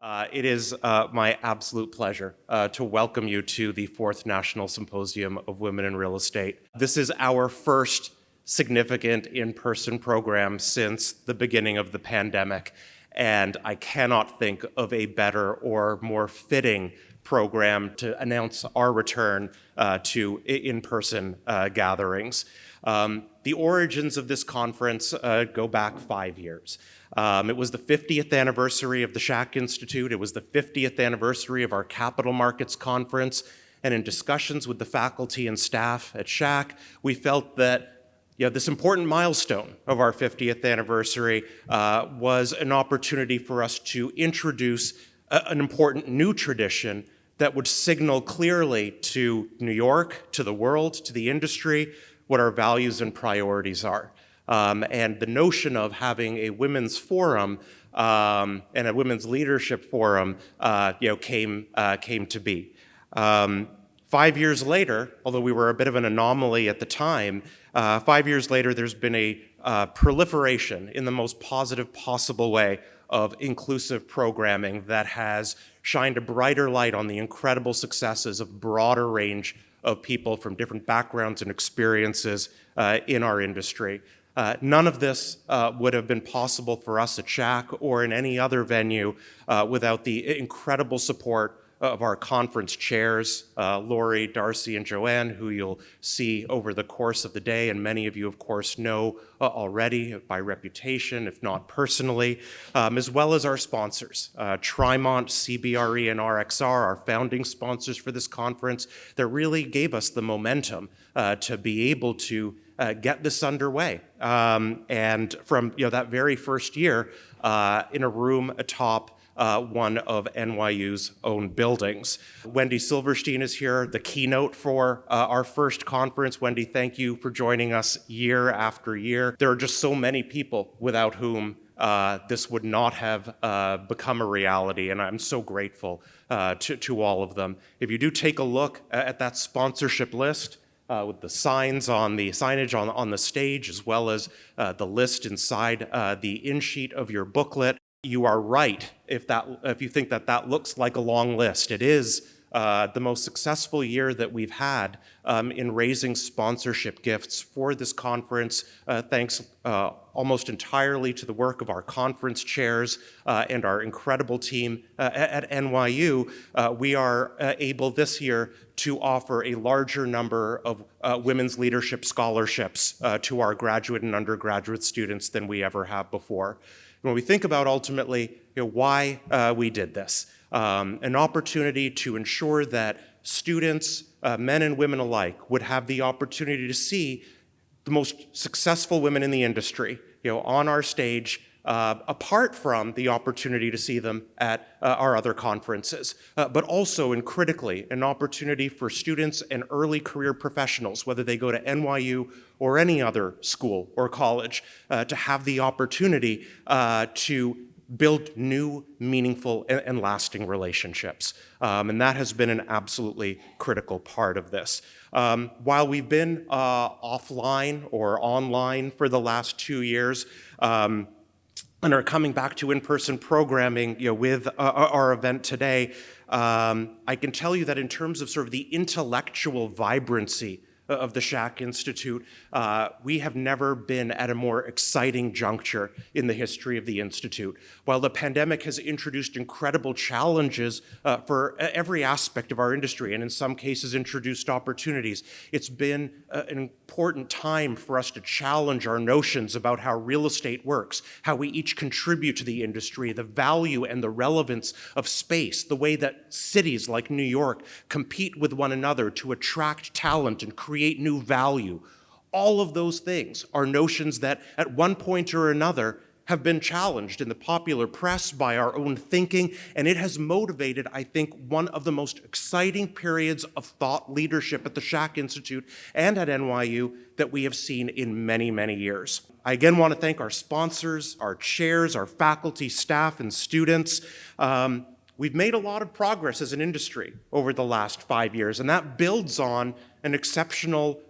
It is my absolute pleasure to welcome you to the 4th National Symposium of Women in Real Estate. This is our first significant in-person program since the beginning of the pandemic, and I cannot think of a better or more fitting program to announce our return to in-person gatherings. The origins of this conference go back 5 years. It was the 50th anniversary of the Schack Institute. It was the 50th anniversary of our Capital Markets Conference. And in discussions with the faculty and staff at Schack, we felt that this important milestone of our 50th anniversary was an opportunity for us to introduce an important new tradition that would signal clearly to New York, to the world, to the industry, what our values and priorities are. And the notion of having a women's forum and a women's leadership forum, came to be. 5 years later, although we were a bit of an anomaly at the time, 5 years later, there's been a proliferation in the most positive possible way of inclusive programming that has shined a brighter light on the incredible successes of broader range of people from different backgrounds and experiences in our industry. None of this would have been possible for us at Schack or in any other venue without the incredible support of our conference chairs, LAURIE, Darcy, and Joanne, who you'll see over the course of the day, and many of you, of course, know already by reputation, if not personally, as well as our sponsors, Trimont, CBRE, and RXR, our founding sponsors for this conference, that really gave us the momentum to be able to get this underway. And from that very first year, in a room atop one of NYU's own buildings. Wendy Silverstein is here, the keynote for our first conference. Wendy, thank you for joining us year after year. There are just so many people without whom this would not have become a reality, and I'm so grateful to all of them. If you do take a look at that sponsorship list, with the signage on the stage, as well as the list inside the in-sheet of your booklet, you are right if you think that looks like a long list. It is the most successful year that we've had in raising sponsorship gifts for this conference, thanks almost entirely to the work of our conference chairs and our incredible team at NYU. We are able this year to offer a larger number of women's leadership scholarships to our graduate and undergraduate students than we ever have before. When we think about ultimately why we did this, an opportunity to ensure that students, men and women alike, would have the opportunity to see the most successful women in the industry on our stage, apart from the opportunity to see them at our other conferences, but also, and critically, an opportunity for students and early career professionals, whether they go to NYU or any other school or college, to have the opportunity to build new, meaningful, and lasting relationships. And that has been an absolutely critical part of this. While we've been offline or online for the last 2 years, and are coming back to in-person programming with our event today, I can tell you that in terms of sort of the intellectual vibrancy of the Schack Institute, we have never been at a more exciting juncture in the history of the Institute. While the pandemic has introduced incredible challenges for every aspect of our industry, and in some cases introduced opportunities, it's been an important time for us to challenge our notions about how real estate works, how we each contribute to the industry, the value and the relevance of space, the way that cities like New York compete with one another to attract talent and create new value. All of those things are notions that at one point or another have been challenged in the popular press by our own thinking, and it has motivated, I think, one of the most exciting periods of thought leadership at the Schack Institute and at NYU that we have seen in many, many years. I again want to thank our sponsors, our chairs, our faculty, staff, and students. We've made a lot of progress as an industry over the last 5 years, and that builds on an exceptional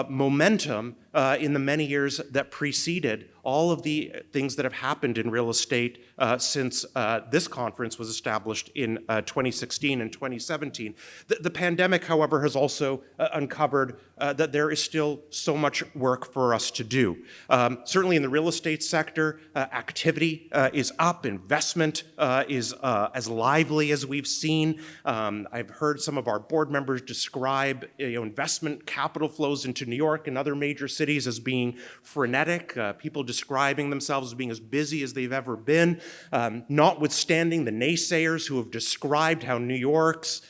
momentum in the many years that preceded all of the things that have happened in real estate since this conference was established in 2016 and 2017. The pandemic, however, has also uncovered that there is still so much work for us to do. Certainly in the real estate sector, activity is up, investment is as lively as we've seen. I've heard some of our board members describe investment capital flows into New York and other major cities as being frenetic, people describing themselves as being as busy as they've ever been, notwithstanding the naysayers who have described how New York's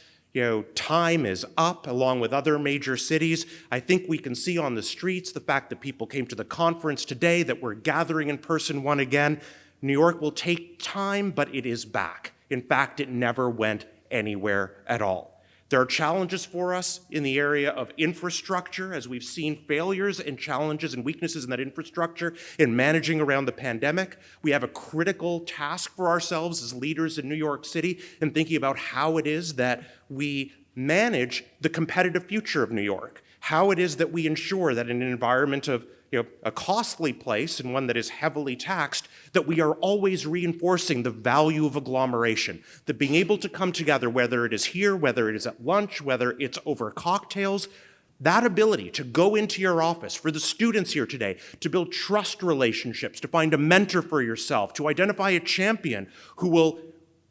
time is up along with other major cities. I think we can see on the streets the fact that people came to the conference today, that we're gathering in person once again. New York will take time, but it is back. In fact, it never went anywhere at all. There are challenges for us in the area of infrastructure, as we've seen failures and challenges and weaknesses in that infrastructure in managing around the pandemic. We have a critical task for ourselves as leaders in New York City in thinking about how it is that we manage the competitive future of New York, how it is that we ensure that in an environment of a costly place and one that is heavily taxed, that we are always reinforcing the value of agglomeration, that being able to come together, whether it is here, whether it is at lunch, whether it's over cocktails, that ability to go into your office, for the students here today, to build trust relationships, to find a mentor for yourself, to identify a champion who will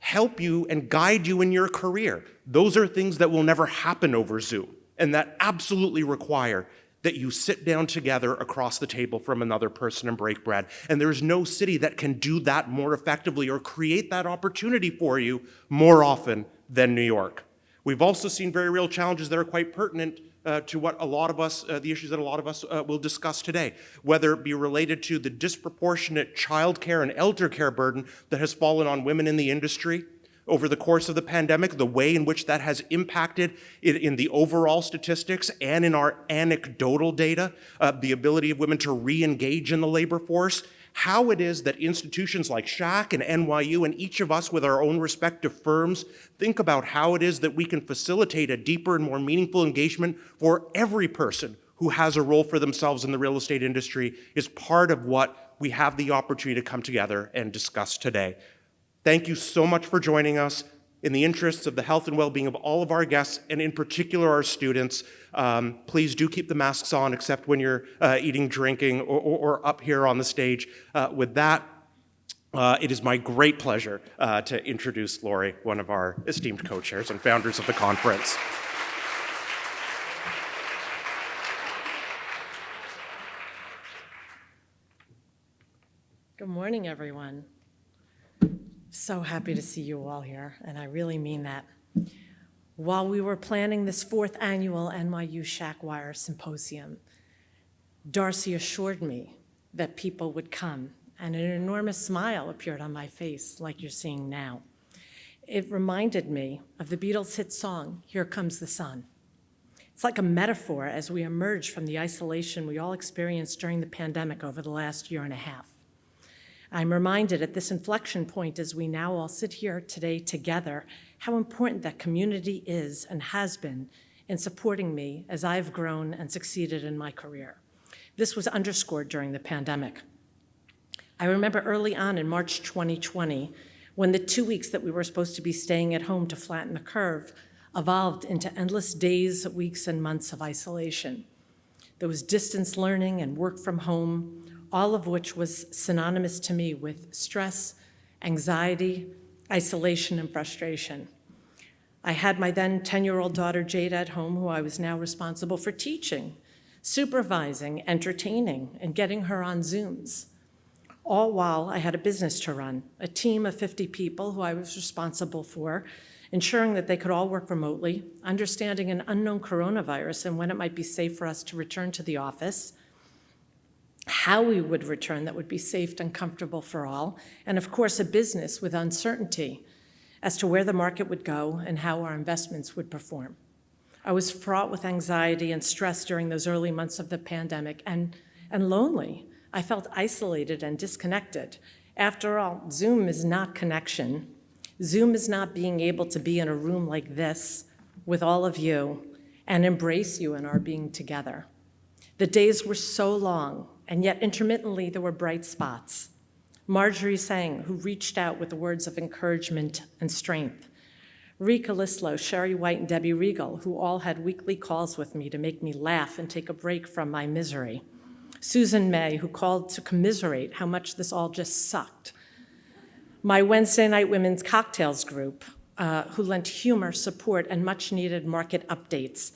help you and guide you in your career. Those are things that will never happen over Zoom, and that absolutely require that you sit down together across the table from another person and break bread. And there's no city that can do that more effectively or create that opportunity for you more often than New York. We've also seen very real challenges that are quite pertinent to what a lot of us, the issues that a lot of us will discuss today, whether it be related to the disproportionate childcare and elder care burden that has fallen on women in the industry over the course of the pandemic, the way in which that has impacted in the overall statistics and in our anecdotal data, the ability of women to re-engage in the labor force, how it is that institutions like Schack and NYU and each of us with our own respective firms think about how it is that we can facilitate a deeper and more meaningful engagement for every person who has a role for themselves in the real estate industry is part of what we have the opportunity to come together and discuss today. Thank you so much for joining us. In the interests of the health and well-being of all of our guests, and in particular our students, please do keep the masks on, except when you're eating, drinking, or up here on the stage. With that, it is my great pleasure to introduce Laurie, one of our esteemed co-chairs and founders of the conference. Good morning, everyone. So happy to see you all here, and I really mean that. While we were planning this 4th annual NYU Shackwire Symposium, Darcy assured me that people would come, and an enormous smile appeared on my face, like you're seeing now. It reminded me of the Beatles' hit song, "Here Comes the Sun." It's like a metaphor as we emerge from the isolation we all experienced during the pandemic over the last year and a half. I'm reminded at this inflection point as we now all sit here today together how important that community is and has been in supporting me as I've grown and succeeded in my career. This was underscored during the pandemic. I remember early on in March 2020, when the 2 weeks that we were supposed to be staying at home to flatten the curve evolved into endless days, weeks, and months of isolation. There was distance learning and work from home, all of which was synonymous to me with stress, anxiety, isolation, and frustration. I had my then 10-year-old daughter, Jade, at home, who I was now responsible for teaching, supervising, entertaining, and getting her on Zooms. All while I had a business to run, a team of 50 people who I was responsible for, ensuring that they could all work remotely, understanding an unknown coronavirus and when it might be safe for us to return to the office, how we would return that would be safe and comfortable for all, and of course a business with uncertainty as to where the market would go and how our investments would perform. I was fraught with anxiety and stress during those early months of the pandemic and lonely. I felt isolated and disconnected. After all, Zoom is not connection. Zoom is not being able to be in a room like this with all of you and embrace you in our being together. The days were so long, and yet intermittently there were bright spots. Marjorie Sang, who reached out with words of encouragement and strength. Rika Lislow, Sherry White, and Debbie Regal, who all had weekly calls with me to make me laugh and take a break from my misery. Susan May, who called to commiserate how much this all just sucked. My Wednesday night women's cocktails group, who lent humor, support, and much-needed market updates.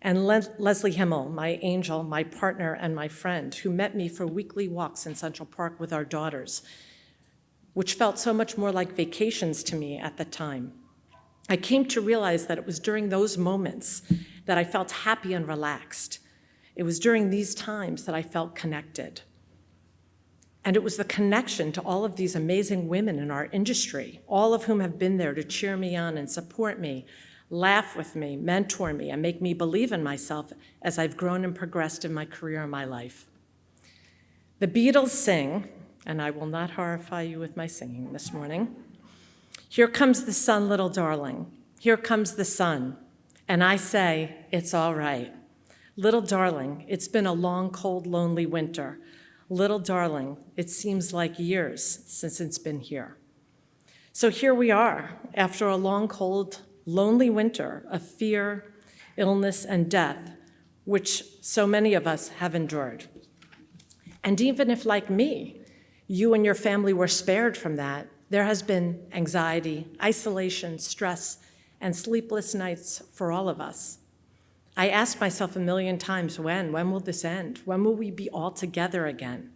And Leslie Himmel, my angel, my partner, and my friend, who met me for weekly walks in Central Park with our daughters, which felt so much more like vacations to me at the time. I came to realize that it was during those moments that I felt happy and relaxed. It was during these times that I felt connected. And it was the connection to all of these amazing women in our industry, all of whom have been there to cheer me on and support me, laugh with me, mentor me, and make me believe in myself as I've grown and progressed in my career and my life. The Beatles sing, and I will not horrify you with my singing this morning. Here comes the sun, little darling. Here comes the sun. And I say, it's all right. Little darling, it's been a long, cold, lonely winter. Little darling, it seems like years since it's been here. So here we are, after a long, cold, lonely winter of fear, illness, and death, which so many of us have endured. And even if, like me, you and your family were spared from that, there has been anxiety, isolation, stress, and sleepless nights for all of us. I asked myself a million times, when will this end? When will we be all together again?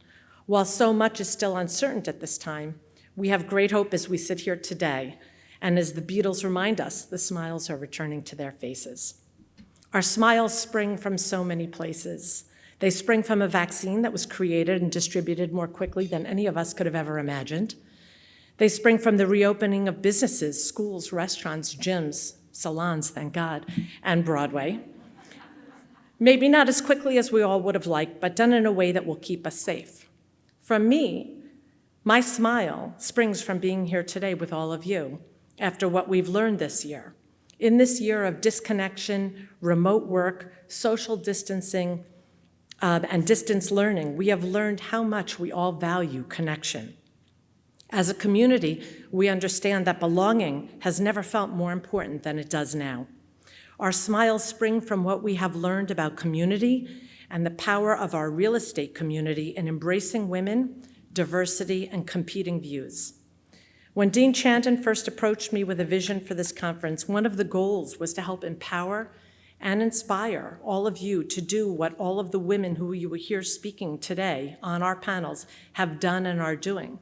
While so much is still uncertain at this time, we have great hope as we sit here today. And as the Beatles remind us, the smiles are returning to their faces. Our smiles spring from so many places. They spring from a vaccine that was created and distributed more quickly than any of us could have ever imagined. They spring from the reopening of businesses, schools, restaurants, gyms, salons, thank God, and Broadway. Maybe not as quickly as we all would have liked, but done in a way that will keep us safe. From me, my smile springs from being here today with all of you after what we've learned this year. In this year of disconnection, remote work, social distancing, and distance learning, we have learned how much we all value connection. As a community, we understand that belonging has never felt more important than it does now. Our smiles spring from what we have learned about community and the power of our real estate community in embracing women, diversity, and competing views. When Dean CHANDAN first approached me with a vision for this conference, one of the goals was to help empower and inspire all of you to do what all of the women who you will hear speaking today on our panels have done and are doing,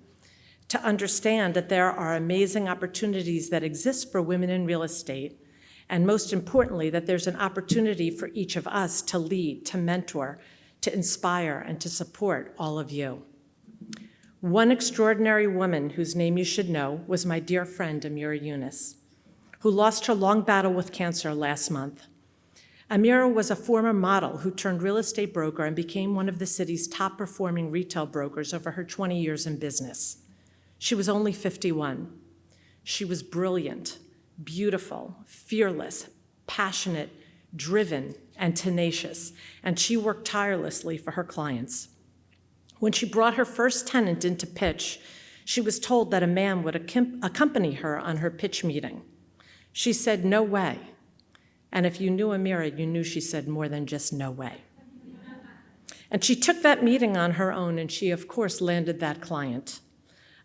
to understand that there are amazing opportunities that exist for women in real estate, and most importantly, that there's an opportunity for each of us to lead, to mentor, to inspire, and to support all of you. One extraordinary woman whose name you should know was my dear friend, Amira Yunus, who lost her long battle with cancer last month. Amira was a former model who turned real estate broker and became one of the city's top-performing retail brokers over her 20 years in business. She was only 51. She was brilliant, beautiful, fearless, passionate, driven, and tenacious, and she worked tirelessly for her clients. When she brought her first tenant into pitch, she was told that a man would accompany her on her pitch meeting. She said, "No way." And if you knew Amira, you knew she said more than just no way. And she took that meeting on her own, and she, of course, landed that client.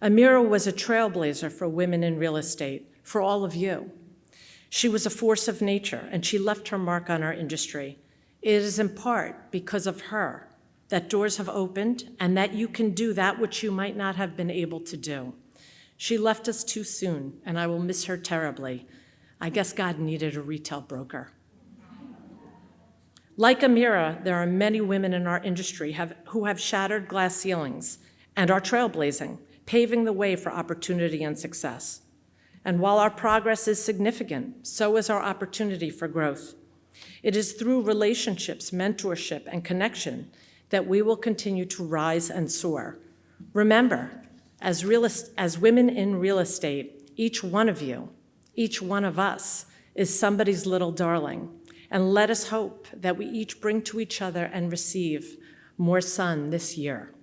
Amira was a trailblazer for women in real estate, for all of you. She was a force of nature, and she left her mark on our industry. It is in part because of her that doors have opened and that you can do that which you might not have been able to do. She left us too soon, and I will miss her terribly. I guess God needed a retail broker. Like Amira, there are many women in our industry who have shattered glass ceilings and are trailblazing, paving the way for opportunity and success. And while our progress is significant, so is our opportunity for growth. It is through relationships, mentorship, and connection that we will continue to rise and soar. Remember, as women in real estate, each one of you, each one of us is somebody's little darling, And let us hope that we each bring to each other and receive more sun this year.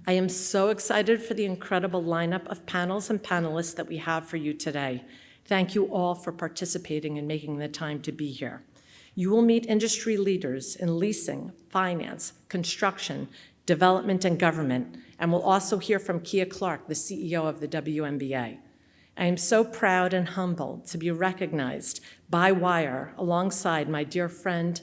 I am so excited for the incredible lineup of panels and panelists that we have for you today. Thank you all for participating and making the time to be here. You will meet industry leaders in leasing, finance, construction, development, and government, and we'll also hear from Kia Clark, the CEO of the WNBA. I am so proud and humbled to be recognized by Wire alongside my dear friend,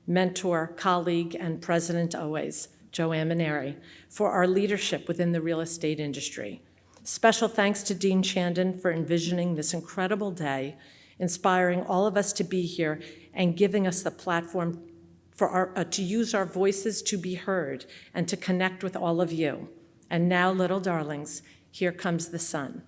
mentor, colleague, and president always, Joanne Maneri, for our leadership within the real estate industry. Special thanks to Dean CHANDAN for envisioning this incredible day, inspiring all of us to be here and giving us the platform for to use our voices to be heard and to connect with all of you. And now, little darlings, here comes the sun.